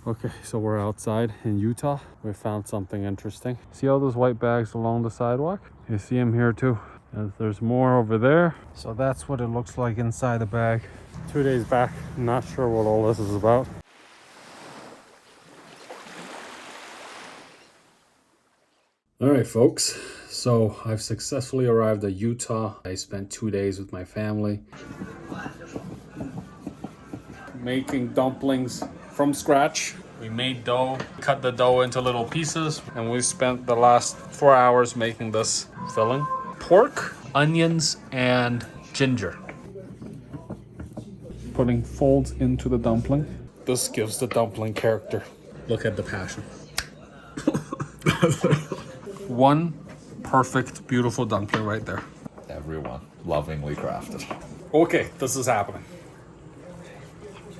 Okay, so we're outside in Utah. We found something interesting. See all those white bags along the sidewalk? You see them here too. And there's more over there. So that's what it looks like inside the bag. 2 days back, not sure what all this is about. All right, folks. So I've successfully arrived at Utah. I spent 2 days with my family making dumplings from scratch. We made dough, cut the dough into little pieces, and we spent the last 4 hours making this filling. Pork, onions, and ginger. Putting folds into the dumpling. This gives the dumpling character. Look at the passion. One perfect, beautiful dumpling right there. Everyone lovingly crafted. Okay, this is happening.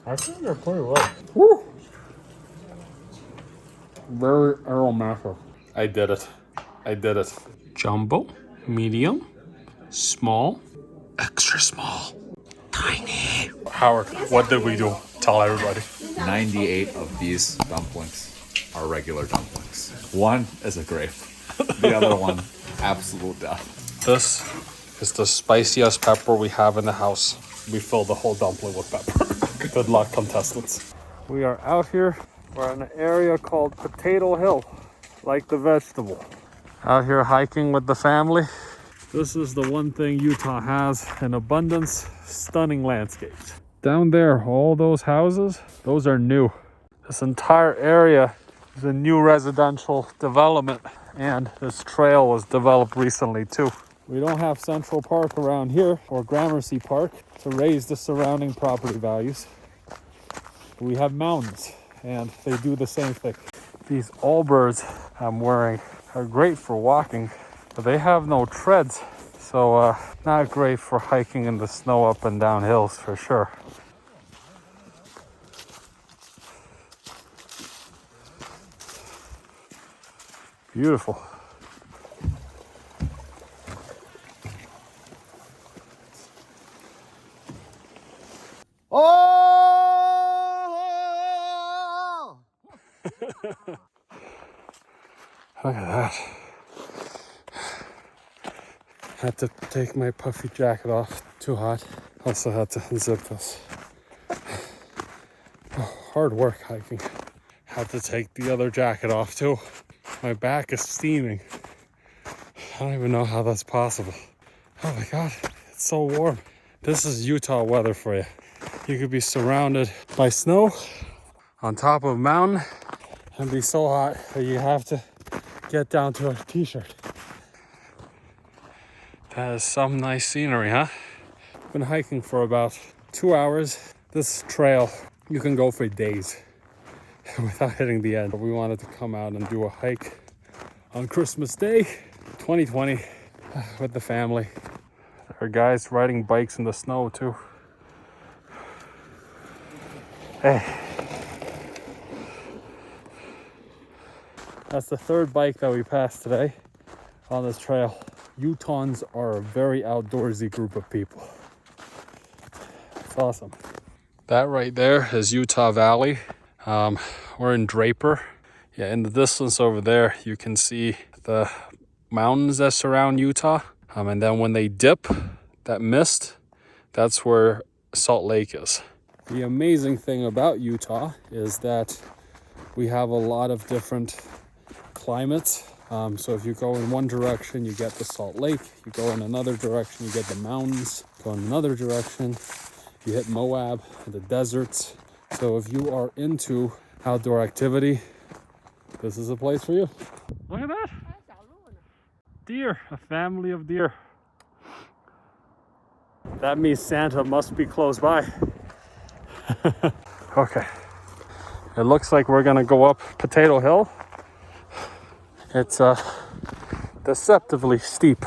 I think they're pretty well. Woo! Very aromatic. I did it. I did it. Jumbo, medium, small, extra small, tiny. Howard, what did we do? Tell everybody. 98 of these dumplings are regular dumplings. One is a grape. The other one, absolute death. This is the spiciest pepper we have in the house. We filled the whole dumpling with pepper. Good luck, contestants. We are out here. We're in an area called Potato Hill, like the vegetable. Out here hiking with the family. This is the one thing Utah has in abundance, stunning landscapes. Down there, all those houses, those are new. This entire area is a new residential development, and this trail was developed recently too. We don't have Central Park around here, or Gramercy Park, to raise the surrounding property values. We have mountains, and they do the same thing. These Allbirds I'm wearing are great for walking, but they have no treads, so not great for hiking in the snow up and down hills for sure. Beautiful. Oh! Look at that. Had to take my puffy jacket off. Too hot. Also had to unzip this. Oh, hard work hiking. Had to take the other jacket off too. My back is steaming. I don't even know how that's possible. Oh my God, it's so warm. This is Utah weather for you. You could be surrounded by snow on top of a mountain and be so hot that you have to get down to a t-shirt. That is some nice scenery, huh? Been hiking for about 2 hours. This trail, you can go for days without hitting the end. We wanted to come out and do a hike on Christmas Day, 2020, with the family. There are guys riding bikes in the snow too. Hey. That's the third bike that we passed today on this trail. Utahns are a very outdoorsy group of people. It's awesome. That right there is Utah Valley. We're in Draper. Yeah, in the distance over there, you can see the mountains that surround Utah. And then when they dip, that mist, that's where Salt Lake is. The amazing thing about Utah is that we have a lot of different climates. So if you go in one direction, you get the Salt Lake. You go in another direction, you get the mountains. Go in another direction, you hit Moab, the deserts. So if you are into outdoor activity, this is a place for you. Look at that. Deer, a family of deer. That means Santa must be close by. Okay. It looks like we're gonna go up Potato Hill. It's deceptively steep.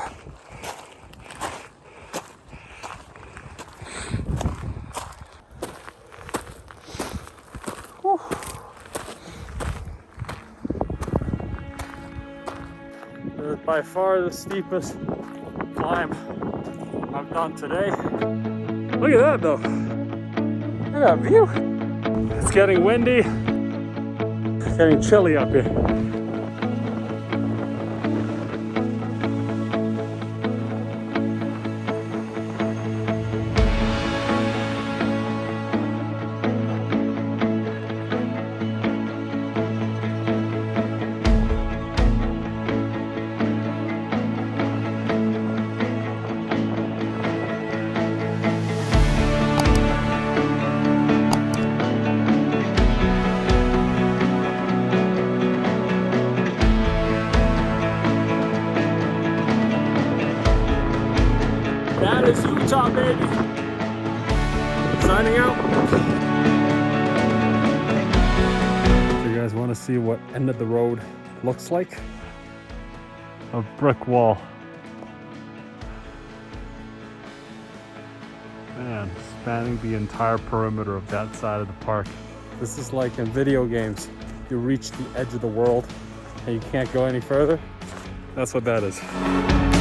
Whew. It's by far the steepest climb I've done today. Look at that though. Look at that view. It's getting windy. getting chilly up here. That is Utah, baby. Signing out. So you guys want to see what end of the road looks like? A brick wall. Man, spanning the entire perimeter of that side of the park. This is like in video games. You reach the edge of the world and you can't go any further. That's what that is.